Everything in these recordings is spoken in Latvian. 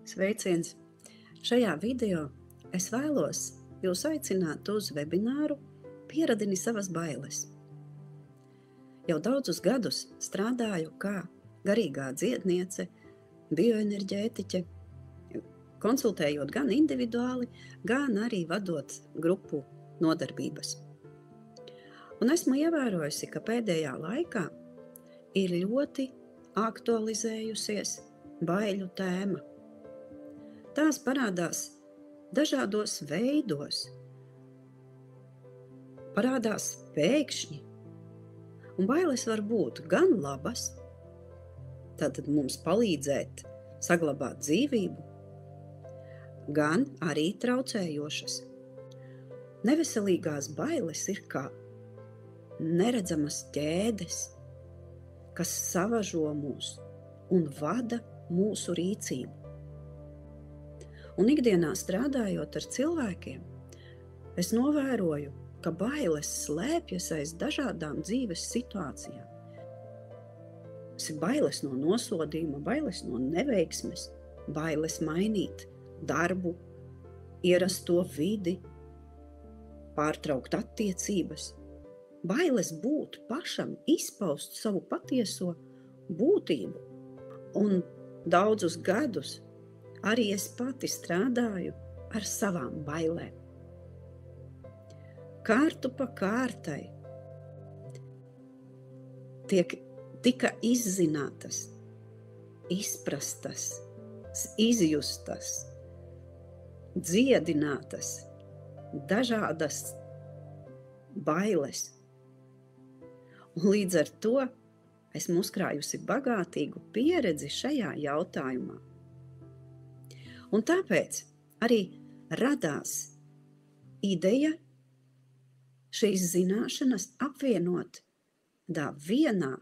Sveiciens! Šajā video es vēlos jūs aicināt uz webināru Pieradini savas bailes. Jau daudzus gadus strādāju kā garīgā dziedniece, bioenerģētiķe, konsultējot gan individuāli, gan arī vadot grupu nodarbības. Un esmu ievērojusi, ka pēdējā laikā ir ļoti aktualizējusies baiļu tēma. Tās parādās dažādos veidos, parādās pēkšņi, un bailes var būt gan labas, tad mums palīdzēt saglabāt dzīvību, gan arī traucējošas. Neveselīgās bailes ir kā neredzamas ķēdes, kas savažo mūs un vada mūsu rīcību. Un ikdienā strādājot ar cilvēkiem, es novēroju, ka bailes slēpjas aiz dažādām dzīves situācijām. Tas ir bailes no nosodījuma, bailes no neveiksmes, bailes mainīt darbu, ierasto vidi, pārtraukt attiecības, bailes būt pašam, izpaust savu patieso būtību. Un daudzus gadus arī es pati strādāju ar savām bailēm. Kārtu pa kārtai tika izzinātas, izprastas, izjustas, dziedinātas dažādas bailes. Un līdz ar to esmu uzkrājusi bagātīgu pieredzi šajā jautājumā. Un tāpēc arī radās ideja šīs zināšanas apvienot vienā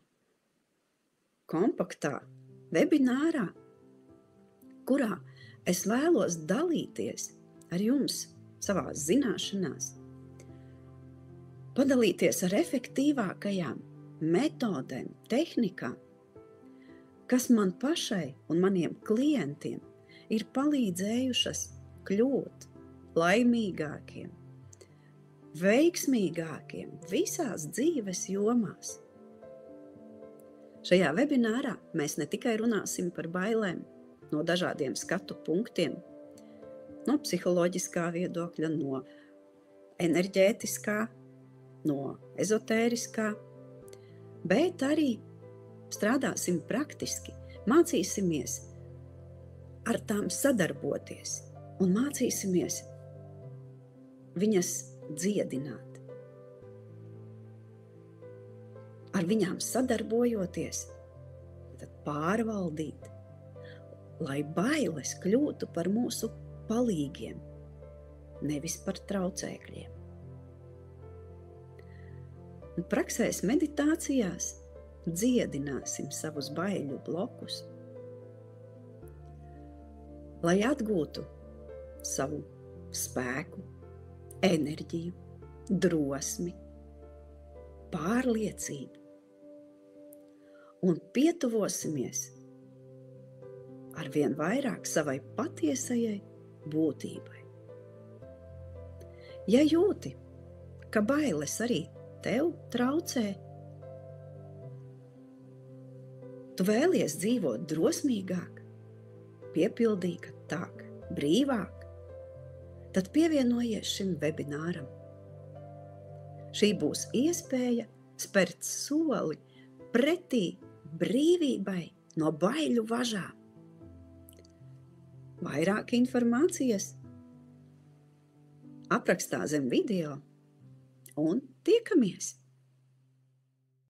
kompaktā webinārā, kurā es vēlos dalīties ar jums savās zināšanās, padalīties ar efektīvākajām metodēm, tehnikām, kas man pašai un maniem klientiem ir palīdzējušas kļūt laimīgākiem, veiksmīgākiem visās dzīves jomās. Šajā webinārā mēs ne tikai runāsim par bailēm no dažādiem skatu punktiem, no psiholoģiskā viedokļa, no enerģētiskā, no ezotēriskā, bet arī strādāsim praktiski, mācīsimies ar tām sadarboties un mācīsimies viņas dziedināt. Ar viņām sadarbojoties, tad pārvaldīt, lai bailes kļūtu par mūsu palīgiem, nevis par traucēkļiem. Un praksēs meditācijās dziedināsim savus baiļu blokus, lai atgūtu savu spēku, enerģiju, drosmi, pārliecību un pietuvosimies arvien vairāk savai patiesajai būtībai. Ja jūti, ka bailes arī tev traucē, tu vēlies dzīvot drosmīgāk, piepildīgāk, brīvāk, tad pievienojies šim webināram. Šī būs iespēja spērt soli pretī brīvībai no baiļu važām. Vairāk informācijas aprakstā zem video un tiekamies!